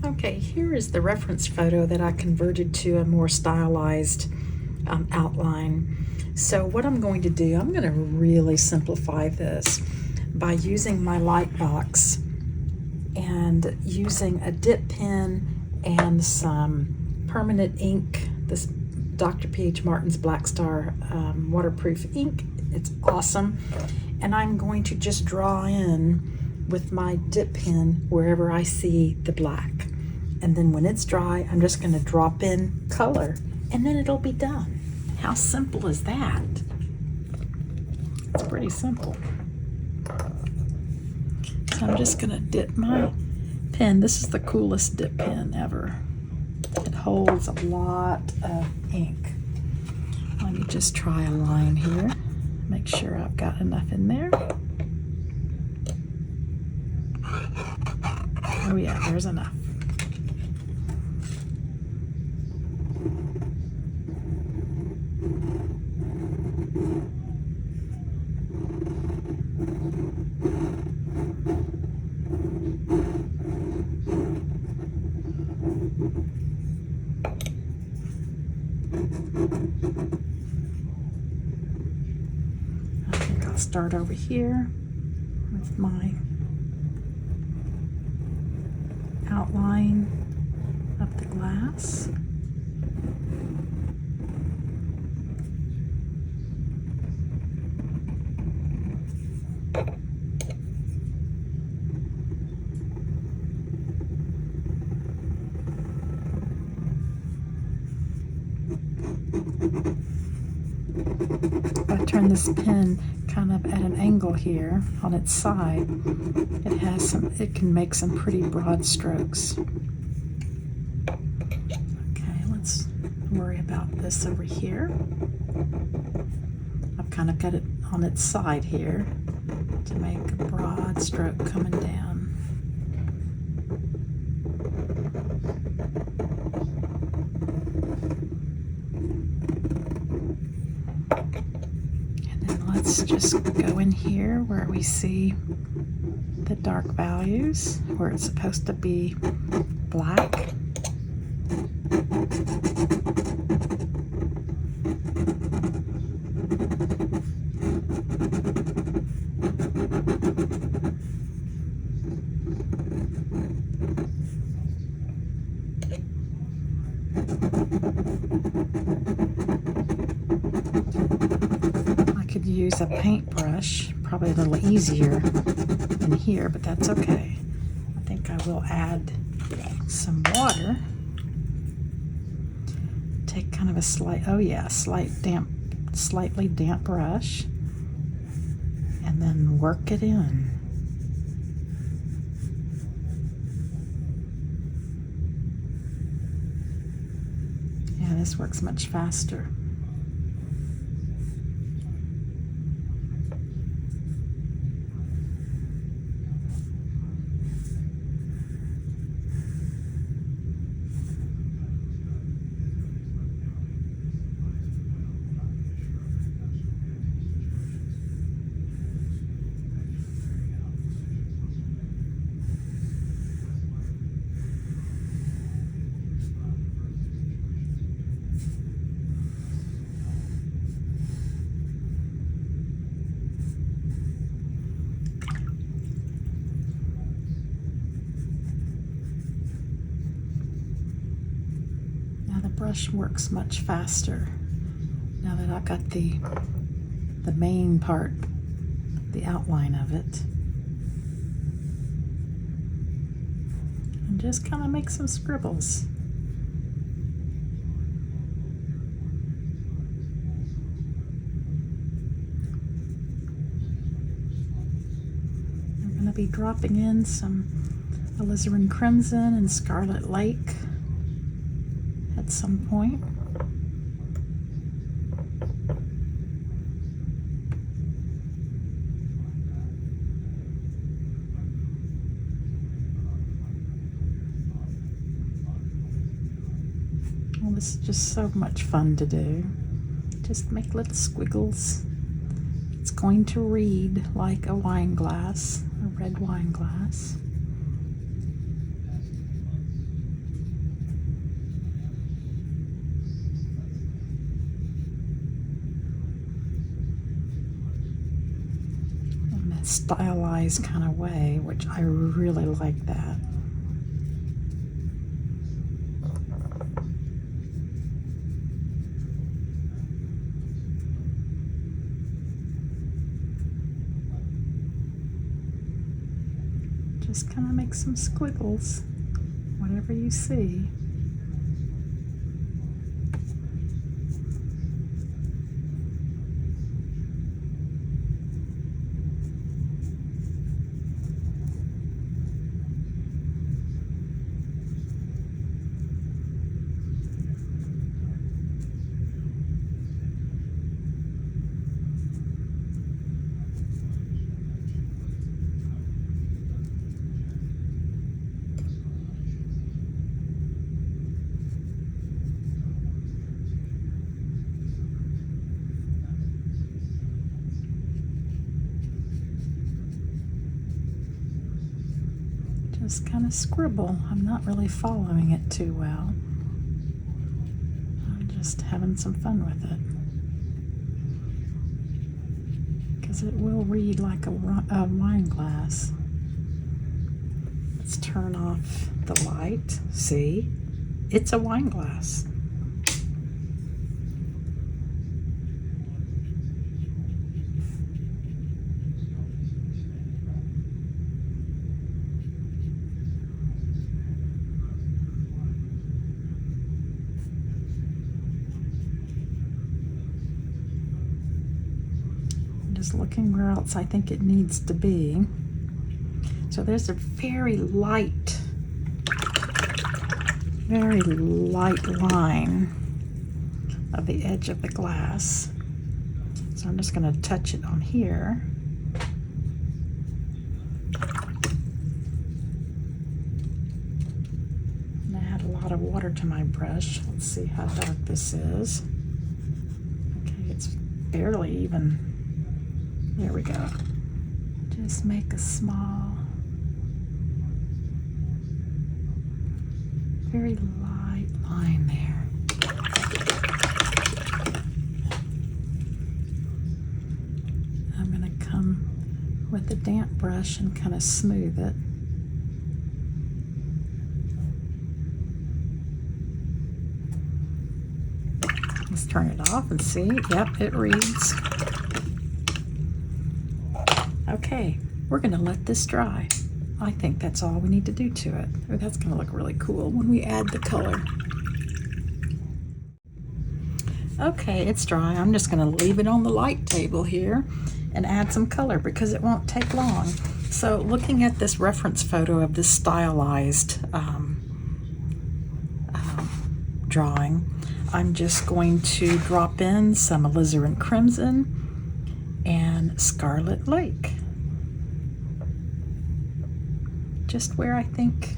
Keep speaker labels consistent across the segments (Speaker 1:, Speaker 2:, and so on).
Speaker 1: Okay, here is the reference photo that I converted to a more stylized outline. So what I'm going to do, I'm going to really simplify this by using my light box and using a dip pen and some permanent ink, this Dr. P.H. Martin's Black Star waterproof ink. It's awesome. And I'm going to just draw in with my dip pen wherever I see the black. And then when it's dry, I'm just going to drop in color and then it'll be done. How simple is that? It's pretty simple. So I'm just going to dip my pen. This is the coolest dip pen ever. It holds a lot of ink. Let me just try a line here. Make sure I've got enough in there. Oh yeah, there's enough. I think I'll start over here with my outline of the glass. If I turn this pen kind of at an angle here on its side, it can make some pretty broad strokes. Okay, let's worry about this over here. I've kind of got it on its side here to make a broad stroke coming down. Let's just go in here where we see the dark values, where it's supposed to be black. Use a paintbrush, probably a little easier in here, but that's okay. I think I will add some water. Take kind of a slightly damp brush, and then work it in. Yeah, this works much faster. Brush works much faster now that I've got the main part, the outline of it. And just kind of make some scribbles. I'm going to be dropping in some alizarin crimson and scarlet lake at some point. Well, this is just so much fun to do. Just make little squiggles. It's going to read like a wine glass, a red wine glass. stylized kind of way, which I really like that. Just kind of make some squiggles, whatever you see. Just kind of scribble. I'm not really following it too well. I'm just having some fun with it, because it will read like a wine glass. Let's turn off the light. See? It's a wine glass. Just looking where else I think it needs to be. So there's a very light line of the edge of the glass. So I'm just going to touch it on here. And I add a lot of water to my brush. Let's see how dark this is. Okay, it's barely even. There we go. Just make a small, very light line there. I'm going to come with a damp brush and kind of smooth it. Let's turn it off and see. Yep, it reads. Okay, we're going to let this dry. I think that's all we need to do to it. Oh, that's going to look really cool when we add the color. Okay, it's dry. I'm just going to leave it on the light table here and add some color because it won't take long. So looking at this reference photo of this stylized drawing, I'm just going to drop in some alizarin crimson and Scarlet Lake, just where I think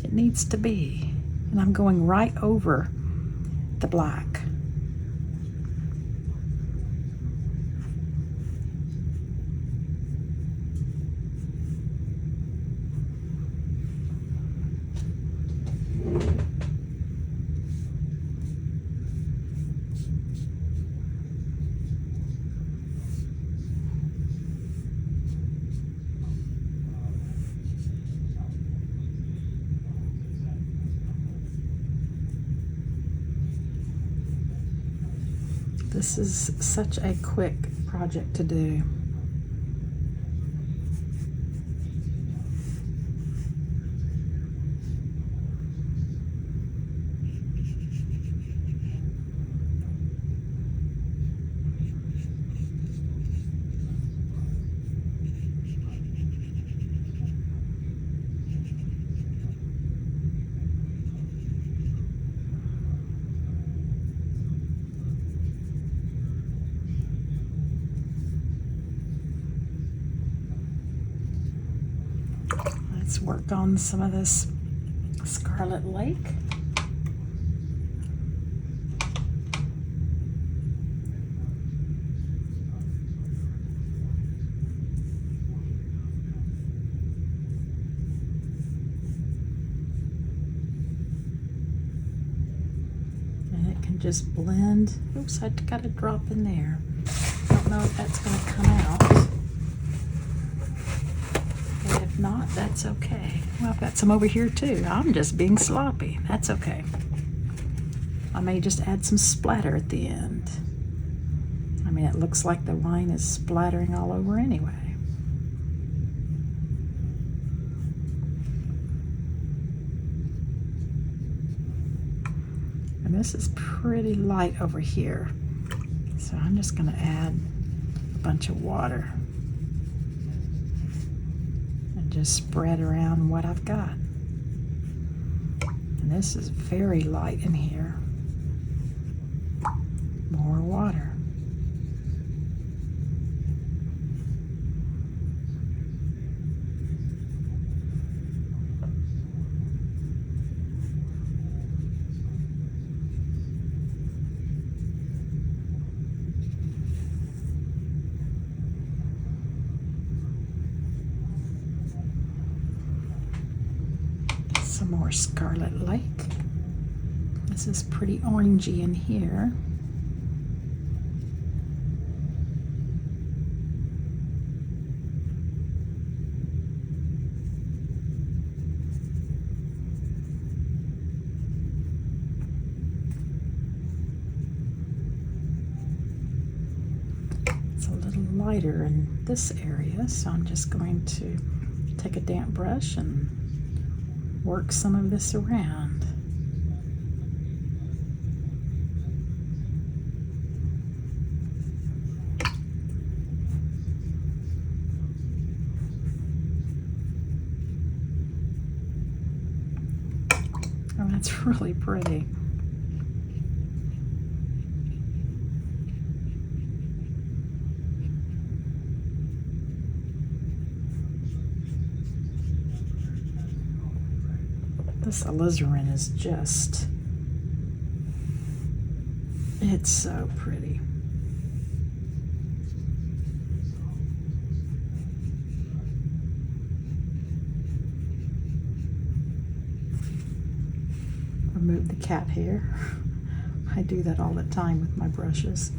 Speaker 1: it needs to be. And I'm going right over the black. This is such a quick project to do. Let's work on some of this Scarlet Lake. And it can just blend. Oops, I got a drop in there. I don't know if that's going to come out. If not, that's okay. Well, I've got some over here too. I'm just being sloppy. That's okay. I may just add some splatter at the end. I mean, it looks like the wine is splattering all over anyway. And this is pretty light over here. So I'm just going to add a bunch of water and just spread around what I've got. And this is very light in here. More water. Some more Scarlet Lake. This is pretty orangey in here. It's a little lighter in this area, so I'm just going to take a damp brush and work some of this around. Oh, that's really pretty. This alizarin is just, it's so pretty. Remove the cat hair. I do that all the time with my brushes.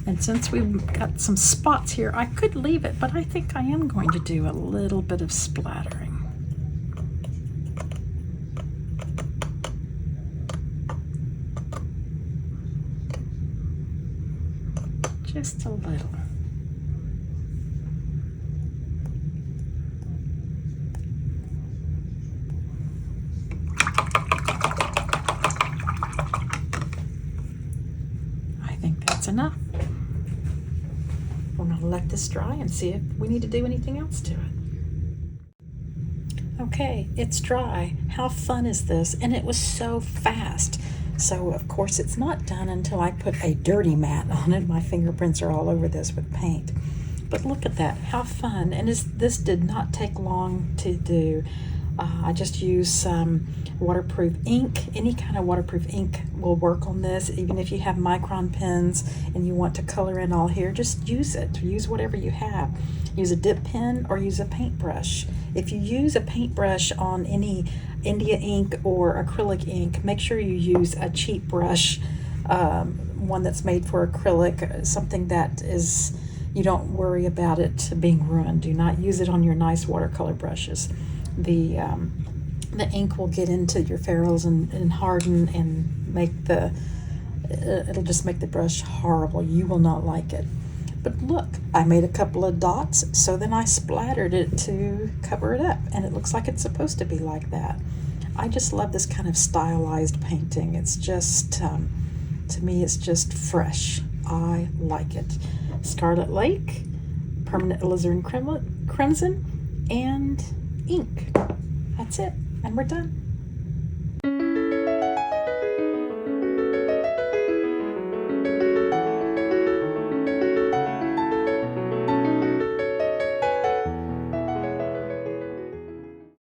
Speaker 1: And since we've got some spots here, I could leave it, but I think I am going to do a little bit of splattering. Just a little. I think that's enough. We're going to let this dry and see if we need to do anything else to it. Okay, it's dry. How fun is this? And it was so fast. So of course it's not done until I put a dirty mat on it. My fingerprints are all over this with paint. But look at that, how fun. And this did not take long to do. I just used some waterproof ink. Any kind of waterproof ink will work on this. Even if you have micron pens and you want to color in all here, just use it. Use whatever you have. Use a dip pen or use a paintbrush. If you use a paintbrush on any India ink or acrylic ink, make sure you use a cheap brush, one that's made for acrylic, something that is, you don't worry about it being ruined. Do not use it on your nice watercolor brushes. The ink will get into your ferrules and harden and make it'll just make the brush horrible. You will not like it. But look, I made a couple of dots, so then I splattered it to cover it up, and it looks like it's supposed to be like that. I just love this kind of stylized painting. It's just, to me, it's just fresh. I like it. Scarlet Lake, permanent alizarin crimson, and ink. That's it, and we're done.